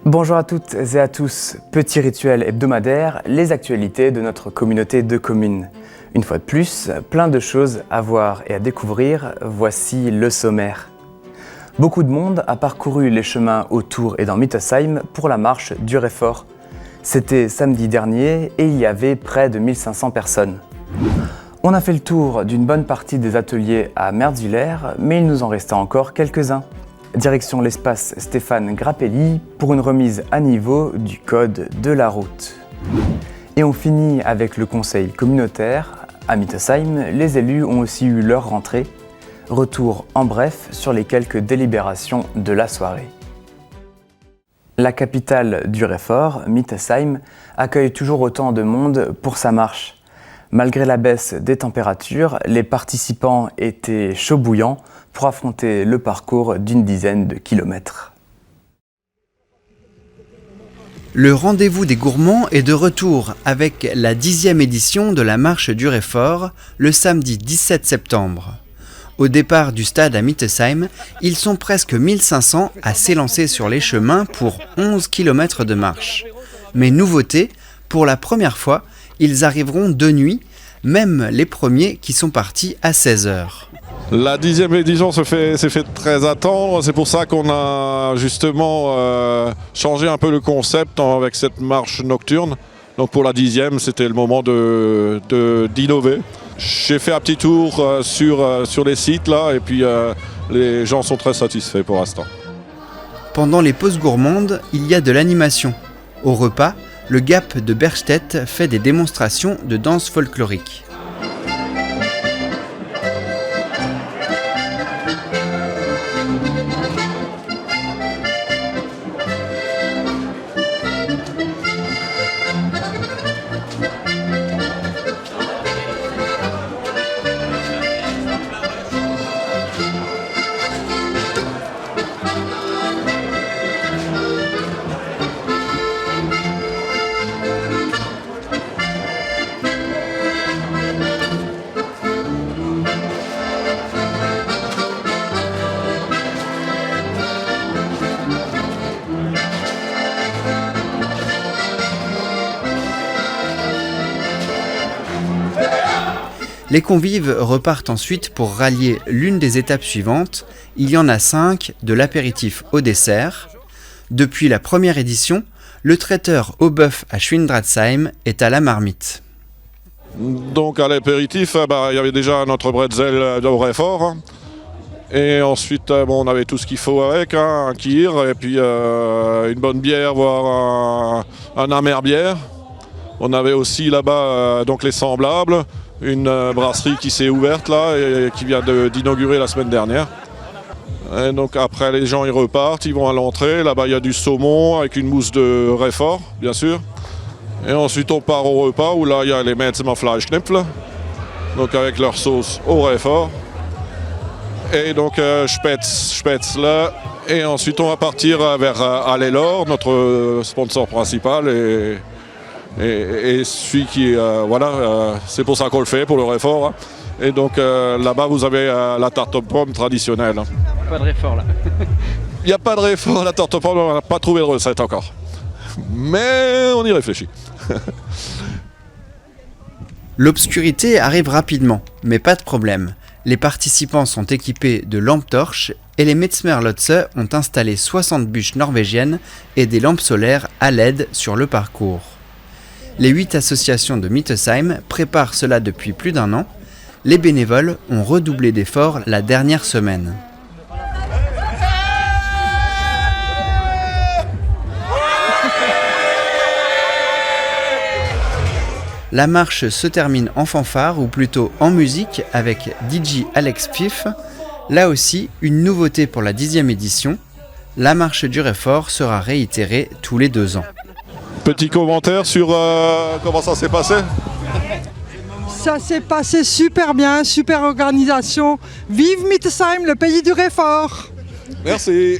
Bonjour à toutes et à tous, petit rituel hebdomadaire, les actualités de notre communauté de communes. Une fois de plus, plein de choses à voir et à découvrir, voici le sommaire. Beaucoup de monde a parcouru les chemins autour et dans Mittesheim pour la marche du Réfort. C'était samedi dernier et il y avait près de 1500 personnes. On a fait le tour d'une bonne partie des ateliers à Mertzwiller, mais il nous en restait encore quelques-uns. Direction l'espace Stéphane Grappelli pour une remise à niveau du code de la route. Et on finit avec le conseil communautaire. À Mittesheim, les élus ont aussi eu leur rentrée. Retour en bref sur les quelques délibérations de la soirée. La capitale du Réfort, Mittesheim, accueille toujours autant de monde pour sa marche. Malgré la baisse des températures, les participants étaient chauds bouillants pour affronter le parcours d'une dizaine de kilomètres. Le rendez-vous des gourmands est de retour avec la 10e édition de la marche du Réfort le samedi 17 septembre. Au départ du stade à Mittesheim, ils sont presque 1500 à s'élancer sur les chemins pour 11 km de marche. Mais nouveauté, pour la première fois, ils arriveront de nuit, même les premiers qui sont partis à 16h. La 10e édition s'est fait très attendre, c'est pour ça qu'on a justement changé un peu le concept avec cette marche nocturne. Donc pour la 10e, c'était le moment d'innover. J'ai fait un petit tour sur les sites là et puis les gens sont très satisfaits pour l'instant. Pendant les pauses gourmandes, il y a de l'animation. Au repas, le GAP de Bergstedt fait des démonstrations de danse folklorique. Les convives repartent ensuite pour rallier l'une des étapes suivantes. Il y en a 5, de l'apéritif au dessert. Depuis la première édition, le traiteur au bœuf à Schwindratzheim est à la marmite. Donc à l'apéritif, il y avait déjà notre bretzel au Réfort. Et ensuite, on avait tout ce qu'il faut avec, un kir, et puis une bonne bière, voire un amer bière. On avait aussi là-bas donc les semblables. Une brasserie qui s'est ouverte là et qui vient d'inaugurer la semaine dernière. Et donc après les gens ils repartent, ils vont à l'entrée, là-bas il y a du saumon avec une mousse de Réfort bien sûr. Et ensuite on part au repas où là il y a les Metzmer Fleischknöpfle, donc avec leur sauce au Réfort. Et donc Spätzle. Et ensuite on va partir vers Allelor, notre sponsor principal et celui qui, c'est pour ça qu'on le fait, pour le Réfort. Et donc là-bas, vous avez la tarte aux pommes traditionnelle. Pas de Réfort là. Il n'y a pas de Réfort, la tarte aux pommes, on n'a pas trouvé de recette encore. Mais on y réfléchit. L'obscurité arrive rapidement, mais pas de problème. Les participants sont équipés de lampes torches et les Metzmer Lotse ont installé 60 bûches norvégiennes et des lampes solaires à LED sur le parcours. Les 8 associations de Mittesheim préparent cela depuis plus d'1 an. Les bénévoles ont redoublé d'efforts la dernière semaine. La marche se termine en fanfare ou plutôt en musique avec DJ Alex Pfiff. Là aussi, une nouveauté pour la 10e édition. La marche du Réfort sera réitérée tous les 2 ans. Petit commentaire sur comment ça s'est passé ? Ça s'est passé super bien, super organisation. Vive Mittesheim, le pays du Réfort. Merci.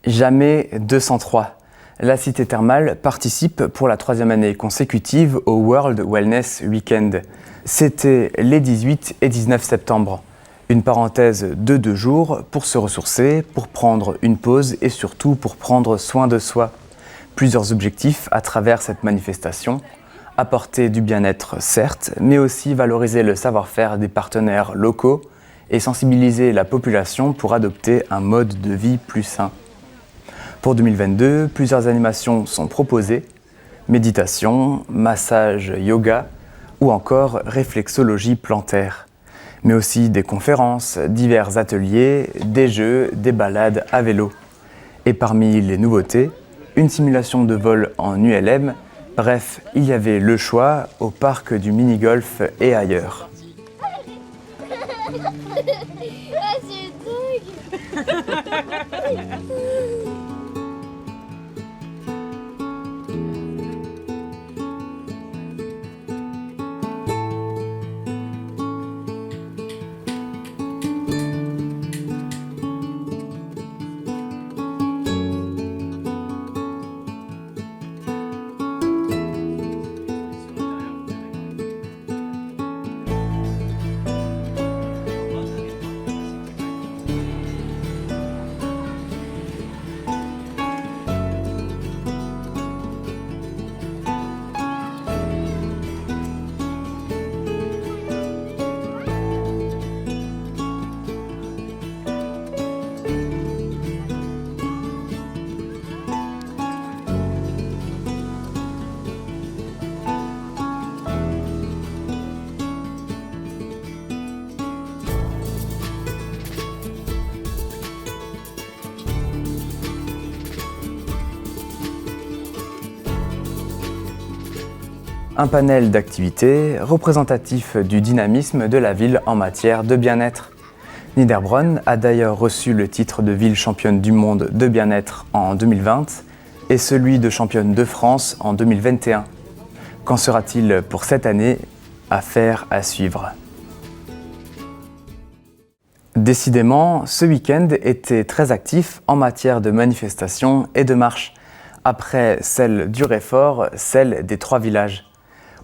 Jamais 203. La cité thermale participe pour la 3e année consécutive au World Wellness Weekend. C'était les 18 et 19 septembre. Une parenthèse de 2 jours pour se ressourcer, pour prendre une pause et surtout pour prendre soin de soi. Plusieurs objectifs à travers cette manifestation. Apporter du bien-être certes, mais aussi valoriser le savoir-faire des partenaires locaux et sensibiliser la population pour adopter un mode de vie plus sain. Pour 2022, plusieurs animations sont proposées. Méditation, massage, yoga ou encore réflexologie plantaire. Mais aussi des conférences, divers ateliers, des jeux, des balades à vélo. Et parmi les nouveautés, une simulation de vol en ULM. Bref, il y avait le choix au parc du mini-golf et ailleurs. Ah, c'est dingue. Un panel d'activités représentatif du dynamisme de la ville en matière de bien-être. Niederbronn a d'ailleurs reçu le titre de ville championne du monde de bien-être en 2020 et celui de championne de France en 2021. Qu'en sera-t-il pour cette année? Affaire à suivre. Décidément, ce week-end était très actif en matière de manifestations et de marches. Après celle du Réfort, celle des 3 villages.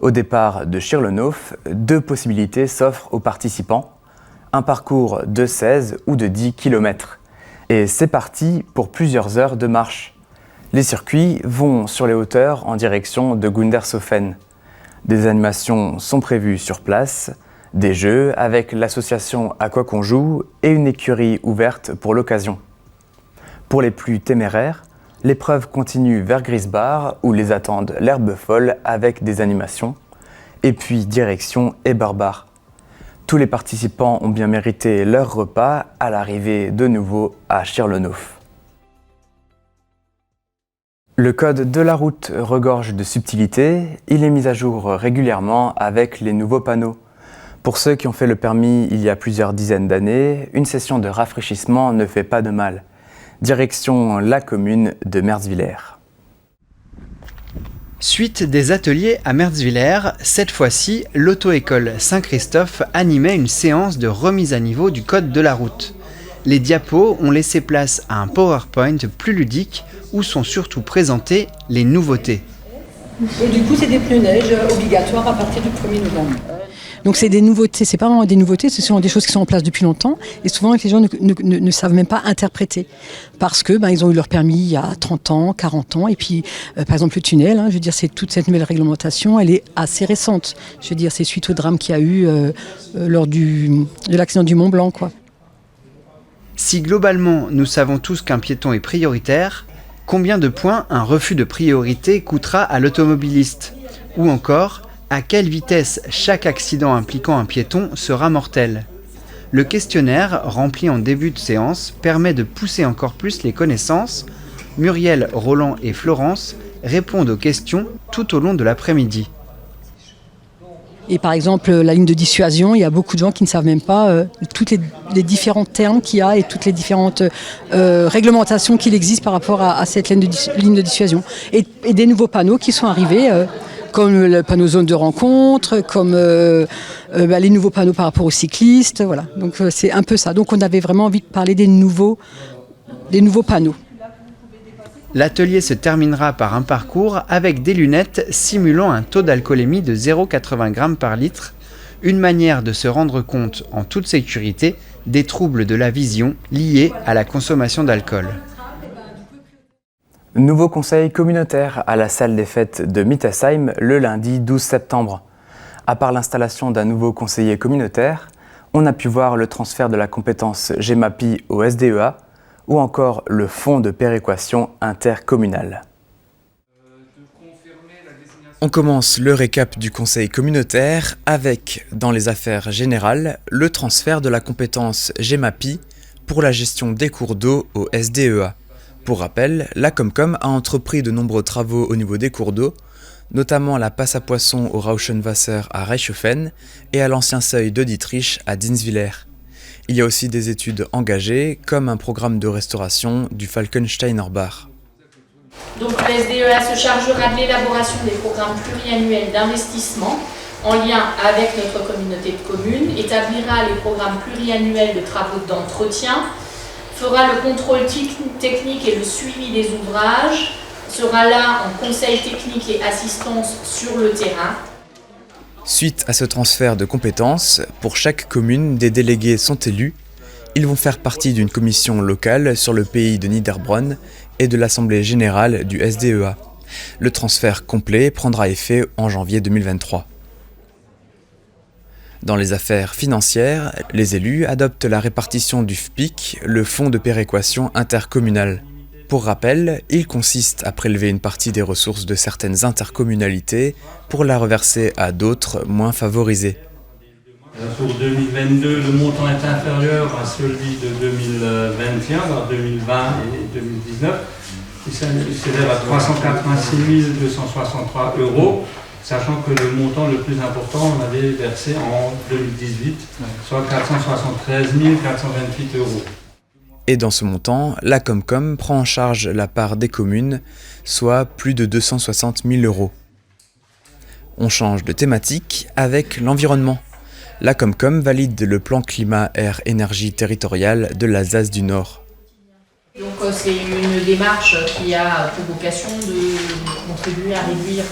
Au départ de Schirlenhof, 2 possibilités s'offrent aux participants. Un parcours de 16 ou de 10 km. Et c'est parti pour plusieurs heures de marche. Les circuits vont sur les hauteurs en direction de Gundershofen. Des animations sont prévues sur place, des jeux avec l'association À quoi qu'on joue et une écurie ouverte pour l'occasion. Pour les plus téméraires, l'épreuve continue vers Grisbach où les attendent l'herbe folle avec des animations. Et puis direction Eberbach. Tous les participants ont bien mérité leur repas à l'arrivée de nouveau à Schirlenhof. Le code de la route regorge de subtilités, il est mis à jour régulièrement avec les nouveaux panneaux. Pour ceux qui ont fait le permis il y a plusieurs dizaines d'années, une session de rafraîchissement ne fait pas de mal. Direction la commune de Merzwiller. Suite des ateliers à Merzwiller, cette fois-ci, l'auto-école Saint-Christophe animait une séance de remise à niveau du code de la route. Les diapos ont laissé place à un PowerPoint plus ludique où sont surtout présentées les nouveautés. Et du coup, c'est des pneus neige obligatoires à partir du 1er novembre. Donc c'est des nouveautés, c'est pas vraiment des nouveautés, ce sont des choses qui sont en place depuis longtemps et souvent les gens ne savent même pas interpréter parce que ils ont eu leur permis il y a 30 ans, 40 ans et puis par exemple le tunnel, je veux dire c'est toute cette nouvelle réglementation, elle est assez récente. Je veux dire c'est suite au drame qu'il y a eu lors de l'accident du Mont Blanc quoi. Si globalement nous savons tous qu'un piéton est prioritaire, combien de points un refus de priorité coûtera à l'automobiliste? Ou encore, à quelle vitesse chaque accident impliquant un piéton sera mortel? Le questionnaire, rempli en début de séance, permet de pousser encore plus les connaissances. Muriel, Roland et Florence répondent aux questions tout au long de l'après-midi. Et par exemple, la ligne de dissuasion, il y a beaucoup de gens qui ne savent même pas tous les différents termes qu'il y a et toutes les différentes réglementations qu'il existe par rapport à cette ligne de dissuasion. Et des nouveaux panneaux qui sont arrivés, comme le panneau zone de rencontre, comme les nouveaux panneaux par rapport aux cyclistes. Voilà. Donc c'est un peu ça. Donc on avait vraiment envie de parler des nouveaux panneaux. L'atelier se terminera par un parcours avec des lunettes simulant un taux d'alcoolémie de 0,80 g par litre, une manière de se rendre compte en toute sécurité des troubles de la vision liés à la consommation d'alcool. Nouveau conseil communautaire à la salle des fêtes de Mittesheim le lundi 12 septembre. À part l'installation d'un nouveau conseiller communautaire, on a pu voir le transfert de la compétence GEMAPI au SDEA ou encore le fonds de péréquation intercommunale. On commence le récap du conseil communautaire avec, dans les affaires générales, le transfert de la compétence GEMAPI pour la gestion des cours d'eau au SDEA. Pour rappel, la Comcom a entrepris de nombreux travaux au niveau des cours d'eau, notamment la passe à poissons au Rauschenwasser à Reichshofen et à l'ancien seuil de Dietrich à Dinswiller. Il y a aussi des études engagées, comme un programme de restauration du Falkensteiner Bach. Donc le SDEA se chargera de l'élaboration des programmes pluriannuels d'investissement en lien avec notre communauté de communes, établira les programmes pluriannuels de travaux d'entretien, fera le contrôle technique et le suivi des ouvrages, sera là en conseil technique et assistance sur le terrain. Suite à ce transfert de compétences, pour chaque commune, des délégués sont élus. Ils vont faire partie d'une commission locale sur le pays de Niederbronn et de l'Assemblée générale du SDEA. Le transfert complet prendra effet en janvier 2023. Dans les affaires financières, les élus adoptent la répartition du FPIC, le fonds de péréquation intercommunale. Pour rappel, il consiste à prélever une partie des ressources de certaines intercommunalités pour la reverser à d'autres moins favorisées. Pour 2022, le montant est inférieur à celui de 2021, alors 2020 et 2019. Il s'élève à 386 263 €, sachant que le montant le plus important, on avait versé en 2018, soit 473 428 €. Et dans ce montant, la Comcom prend en charge la part des communes, soit plus de 260 000 €. On change de thématique avec l'environnement. La Comcom valide le plan climat-air-énergie territorial de l'Alsace du Nord. Donc c'est une démarche qui a pour vocation de contribuer à réduire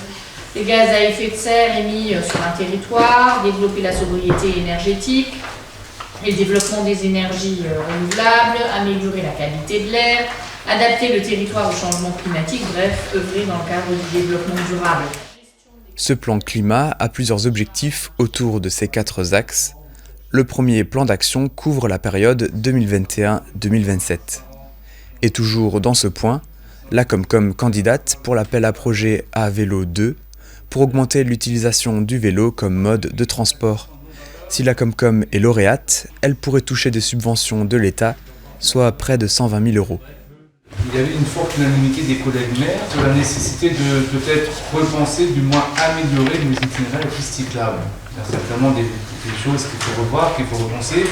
les gaz à effet de serre émis sur un territoire, développer la sobriété énergétique, le développement des énergies renouvelables, améliorer la qualité de l'air, adapter le territoire au changement climatique, bref, œuvrer dans le cadre du développement durable. Ce plan climat a plusieurs objectifs autour de ces 4 axes. Le premier plan d'action couvre la période 2021-2027. Et toujours dans ce point, la Comcom candidate pour l'appel à projet à vélo 2 pour augmenter l'utilisation du vélo comme mode de transport. Si la Comcom est lauréate, elle pourrait toucher des subventions de l'État, soit près de 120 000 €. Il y avait une forte unanimité des collègues maires sur la nécessité de peut-être repenser, du moins améliorer nos itinéraires plus cyclables. Il y a certainement des choses qu'il faut revoir, qu'il faut repenser.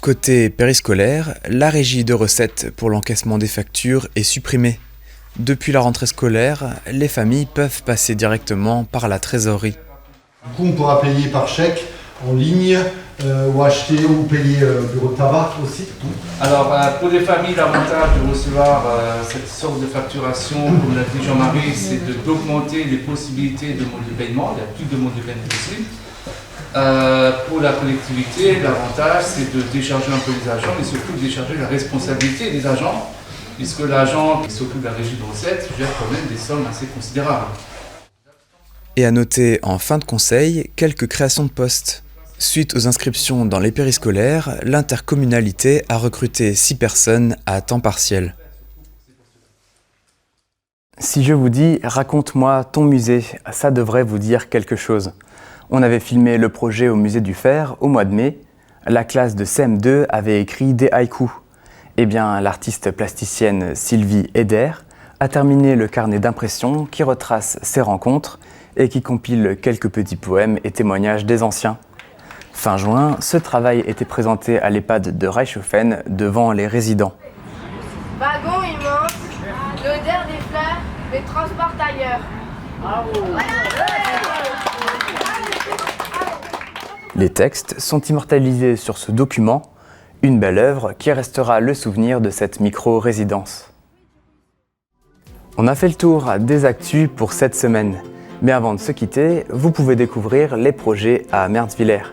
Côté périscolaire, la régie de recettes pour l'encaissement des factures est supprimée. Depuis la rentrée scolaire, les familles peuvent passer directement par la trésorerie. Du coup, on pourra payer par chèque, en ligne, ou acheter ou payer bureau de tabac aussi. Alors, pour les familles, l'avantage de recevoir cette sorte de facturation, comme l'a dit Jean-Marie, c'est d'augmenter les possibilités de mode de paiement. Il y a plus de modes de paiement possible. Pour la collectivité, l'avantage, c'est de décharger un peu les agents, mais surtout de décharger la responsabilité des agents, puisque l'agent qui s'occupe de la régie de recettes gère quand même des sommes assez considérables. Et à noter en fin de conseil, quelques créations de postes. Suite aux inscriptions dans les périscolaires, l'intercommunalité a recruté 6 personnes à temps partiel. Si je vous dis « Raconte-moi ton musée », ça devrait vous dire quelque chose. On avait filmé le projet au musée du Fer au mois de mai. La classe de CM2 avait écrit des haïkus. Eh bien, l'artiste plasticienne Sylvie Eder a terminé le carnet d'impression qui retrace ces rencontres et qui compile quelques petits poèmes et témoignages des anciens. Fin juin, ce travail était présenté à l'EHPAD de Reichshofen devant les résidents. Wagon immense, l'odeur des fleurs, les transporte ailleurs. Les textes sont immortalisés sur ce document, une belle œuvre qui restera le souvenir de cette micro-résidence. On a fait le tour des actus pour cette semaine. Mais avant de se quitter, vous pouvez découvrir les projets à Merzwiller.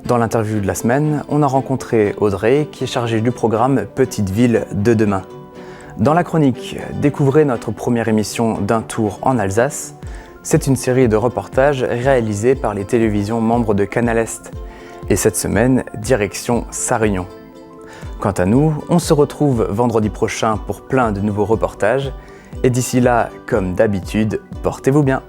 Dans l'interview de la semaine, on a rencontré Audrey qui est chargée du programme Petite Ville de demain. Dans la chronique, découvrez notre première émission d'un tour en Alsace. C'est une série de reportages réalisés par les télévisions membres de Canal Est. Et cette semaine, direction Sarre-Union. Quant à nous, on se retrouve vendredi prochain pour plein de nouveaux reportages. Et d'ici là, comme d'habitude, portez-vous bien.